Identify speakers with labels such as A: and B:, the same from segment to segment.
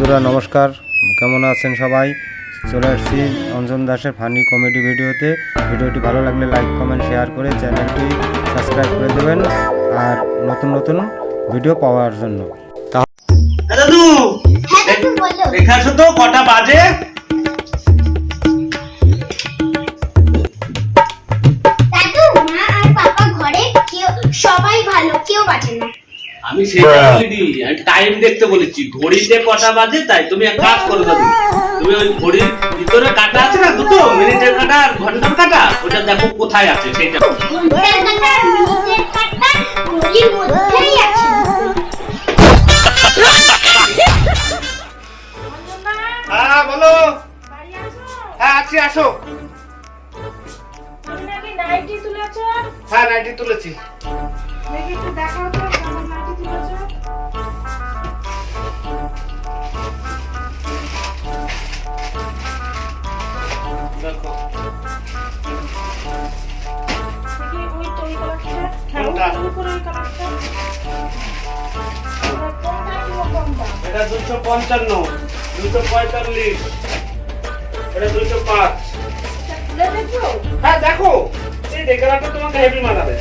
A: বন্ধুরা নমস্কার, কেমন আছেন সবাই? চলে আসছি অঞ্জন দাসের ফানি কমেডি ভিডিওতে। ভিডিওটি ভালো লাগলে লাইক কমেন্ট শেয়ার করে চ্যানেলটি সাবস্ক্রাইব করে দেবেন আর নতুন নতুন ভিডিও পাওয়ার জন্য।
B: দাদু এখানে তো কটা বাজে?
C: সবাই ভালো, কেউ বাজে না।
B: আমি সেটা বলিনি, আমি টাইম দেখতে বলেছি। ঘড়িতে কটা বাজে তাই। তুমি এক কাজ করো দাদু, তুমি ওই ঘড়ির ভিতরে কাটা আছে না, দুটো মিনিটের কাটা আর ঘন্টার কাটা, ওটা দেখো কোথায় আছে সেটা।
C: ঘন্টার কাটা আর মিনিটের কাটা ঘড়ির মধ্যেই আছে।
B: হ্যাঁ বলো। হ্যাঁ আছি, আসো।
D: তুমি নাকি নাইটি তুলেছো?
B: হ্যাঁ নাইটি তুলেছি।
D: দেখি একটু দেখাও তো কেমন নাইটি তুলেছো।
B: দেখো
D: দেখি ওই তো ওই কালারটা। হ্যাঁ
B: কোনটা?
D: ওই উপরে ওই কালারটা। কোনটা কিরকম দাম?
B: এটা 255, 245, এটা 205।
D: খুলে দেখো।
B: হ্যাঁ দেখো, এই ডেকোরেটর তোমাকে হেভি মানাবে।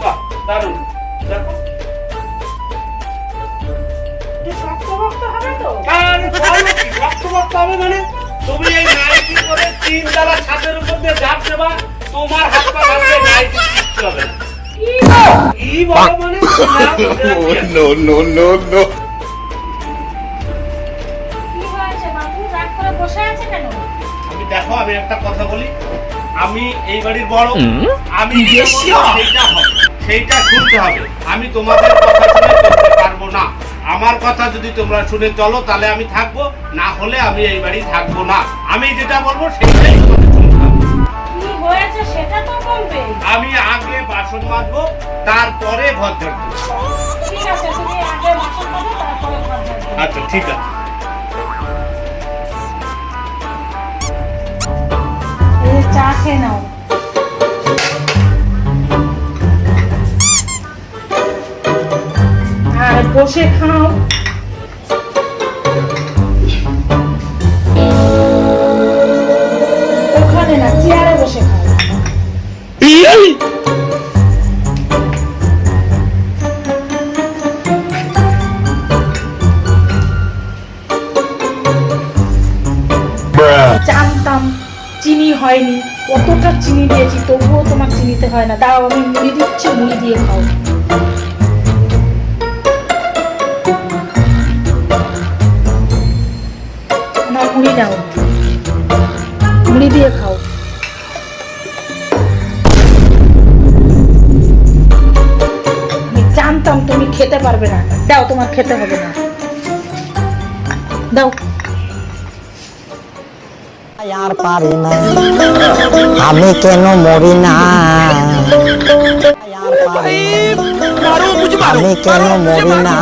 B: বাহ দারুণ। দেখো
D: একটু শক্ত শক্ত হবে তো?
B: আরে বলো কি শক্ত শক্ত হবে মানে? তুমি এই নাইটি করে 3 তলা ছাদের উপর দিয়ে ঝাঁপ দেবা, তোমার হাত পা ভাঙবে, নাইটি কিচ্ছু হবে না। কি বলো মানে?
A: No no no no.
D: কি হয়েছে বাবু? রাগ করে বসে আছে কেন?
B: আমি দেখো, আমি একটা কথা বলি, আমি এই বাড়ির বড়, আমি যেটা বলবো সেইটা হবে, সেইটা শুনতে হবে। আমি তোমাদের কথা শুনে চলতে পারবো না। আমার কথা যদি তোমরা শুনে চলো তাহলে আমি থাকবো, না হলে আমি এই বাড়ি থাকবো না। আমি যেটা বলবো সেইটাই তোমাদের শুনতে হবে।
D: কি হয়েছে সেটা তো বলবে।
B: আমি আগে বাসন মাজবো, তারপরে ঘর ঝাড়বো।
D: ঠিক আছে, তুমি আগে বাসন মাজো তারপরে ঘর ঝাড়বে।
B: আচ্ছা ঠিক আছে।
D: এই চা খেয়ে নাও। আর বসে খাও। ওখানে না, চেয়ারে বসে খাও। জানতাম চিনি হয়নি, কতটা চিনি দিয়েছি তবুও তোমার চিনিতে হয় না। দাও আমি মুড়ি দিচ্ছি, মুড়ি দিয়ে খাও। না মুড়ি দাও, মুড়ি দিয়ে খাও। আমি জানতাম তুমি খেতে পারবে না। দাও, তোমার খেতে হবে না, দাও।
E: আর পারি না, আমি কেন মরি না, আর পারি না, আমি কেন মরি না।